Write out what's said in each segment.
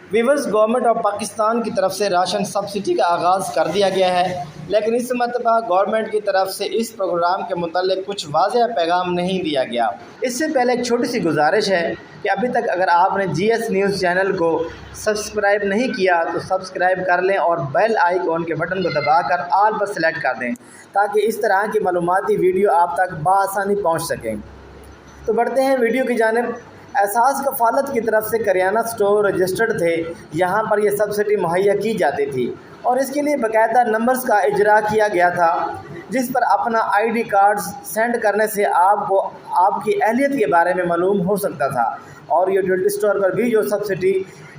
Viewers, government of Pakistan की तरफ से राशन सब्सिडी का आगाज़ कर दिया गया है, लेकिन इस मरतबा गवर्नमेंट की तरफ से इस प्रोग्राम के मुतालिक कुछ वाज़ेह पैगाम नहीं दिया गया। इससे पहले एक छोटी सी गुजारिश है कि अभी तक अगर आपने GS न्यूज़ चैनल को सब्सक्राइब नहीं किया तो सब्सक्राइब कर लें और बेल आइकॉन के बटन को दबाकर ऑल पर सेलेक्ट कर दें, ताकि इस तरह की मालूमाती वीडियो आप तक बआसानी पहुँच सकें। तो बढ़ते हैं वीडियो की जानिब। एहसास कफ़ालत की तरफ से करियाना स्टोर रजिस्टर्ड थे, यहाँ पर यह सब्सिडी मुहैया की जाती थी और इसके लिए बाकायदा नंबर्स का इजरा किया गया था, जिस पर अपना ID कार्ड सेंड करने से आपको आपकी अहलियत के बारे में मालूम हो सकता था। और यूटिलिटी स्टोर पर भी जो सब्सिडी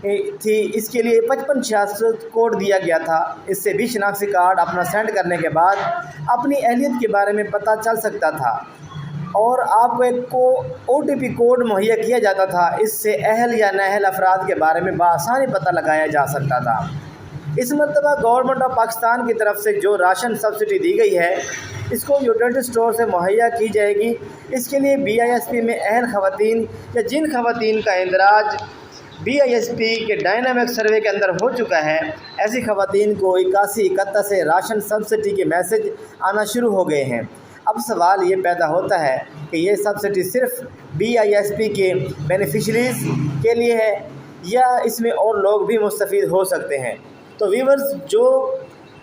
थी, इसके लिए 5566 कोड दिया गया था। इससे भी शनाख्ती कार्ड अपना सेंड करने के बाद अपनी अहलियत के बारे में पता चल सकता था और आपको एक OTP कोड मुहैया किया जाता था। इससे अहल या नाअहल अफराद के बारे में बआसानी पता लगाया जा सकता था। इस मरतबा गवर्नमेंट ऑफ पाकिस्तान की तरफ से जो राशन सब्सिडी दी गई है, इसको यूटिलिटी स्टोर से मुहैया की जाएगी। इसके लिए BISP में अहल ख़वातीन या जिन ख़वातीन का इंदराज BISP के डायनामिक सर्वे के अंदर हो चुका है, ऐसी ख़वातीन को 8171 से राशन सब्सिडी के मैसेज आना शुरू हो गए हैं। अब सवाल ये पैदा होता है कि ये सब्सिडी सिर्फ BISP के बेनिफिशरीज़ के लिए है या इसमें और लोग भी मुस्तफ़ीद हो सकते हैं। तो व्यूवर्स, जो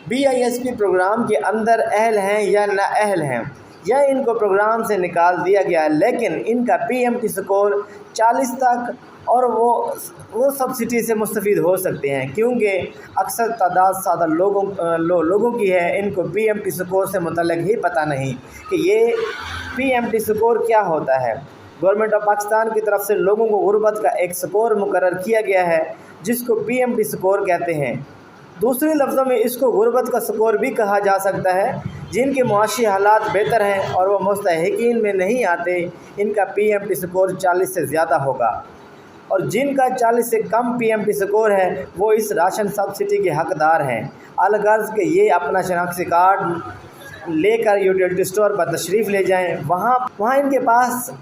BISP प्रोग्राम के अंदर अहल हैं या नाअहल हैं, या इनको प्रोग्राम से निकाल दिया गया लेकिन इनका PMT स्कोर 40 तक और वो सब्सिडी से मुस्तफ़ीद हो सकते हैं, क्योंकि अक्सर तादाद सादा लोगों की है। इनको PMT स्कोर से मुतल्लिक़ ही पता नहीं कि ये PMT स्कोर क्या होता है। गवर्नमेंट ऑफ पाकिस्तान की तरफ से लोगों को गुर्बत का एक स्कोर मुकर्रर किया गया है, जिसको PMT स्कोर कहते हैं। दूसरे लफ्ज़ों में इसको गुर्बत का स्कोर भी कहा जा सकता है। जिनके मुआशी हालात बेहतर हैं और वो मुस्तहिकीन में नहीं आते, इनका PMT स्कोर 40 से ज़्यादा होगा, और जिनका 40 से कम PMT स्कोर है वो इस राशन सब्सिडी के हकदार हैं। अलगर्ज़ के ये अपना शनाख्ती कार्ड लेकर यूटिलिटी स्टोर पर तशरीफ़ ले जाएं। वहाँ इनके पास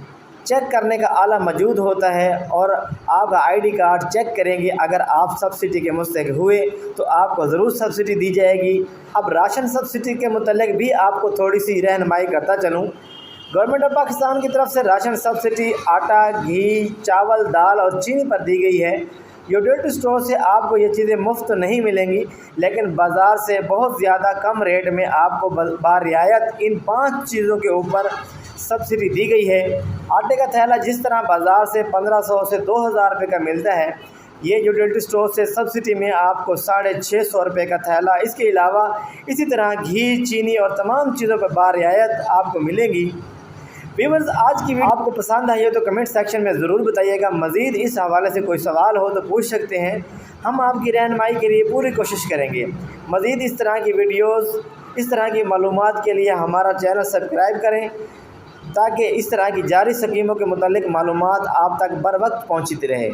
चेक करने का आला मौजूद होता है और आपका ID कार्ड चेक करेंगे। अगर आप सब्सिडी के मुस्तहिक़ हुए तो आपको ज़रूर सब्सिडी दी जाएगी। अब राशन सब्सिडी के मुतल्लिक़ भी आपको थोड़ी सी रहनुमाई करता चलूँ। गवर्नमेंट ऑफ पाकिस्तान की तरफ से राशन सब्सिडी आटा, घी, चावल, दाल और चीनी पर दी गई है। यूटिलिटी स्टोर से आपको ये चीज़ें मुफ्त तो नहीं मिलेंगी, लेकिन बाज़ार से बहुत ज़्यादा कम रेट में आपको बारियायत इन 5 चीज़ों के ऊपर सब्सिडी दी गई है। आटे का थैला जिस तरह बाज़ार से 1500 से 2000 रुपये का मिलता है, ये यूटिलिटी स्टोर से सब्सिडी में आपको 650 रुपये का थैला, इसके अलावा इसी तरह घी, चीनी और तमाम चीज़ों पर बारियायत आपको मिलेगी। व्यूअर्स, आज की वीडियो आपको पसंद आई हो तो कमेंट सेक्शन में ज़रूर बताइएगा। मज़ीद इस हवाले से कोई सवाल हो तो पूछ सकते हैं, हम आपकी रहनुमाई के लिए पूरी कोशिश करेंगे। मज़ीद इस तरह की वीडियोज़, इस तरह की मालूमात के लिए हमारा चैनल सब्सक्राइब करें, ताकि इस तरह की जारी स्कीमों के मुतालिक मालूमात आप तक बर वक्त पहुँचती रहे।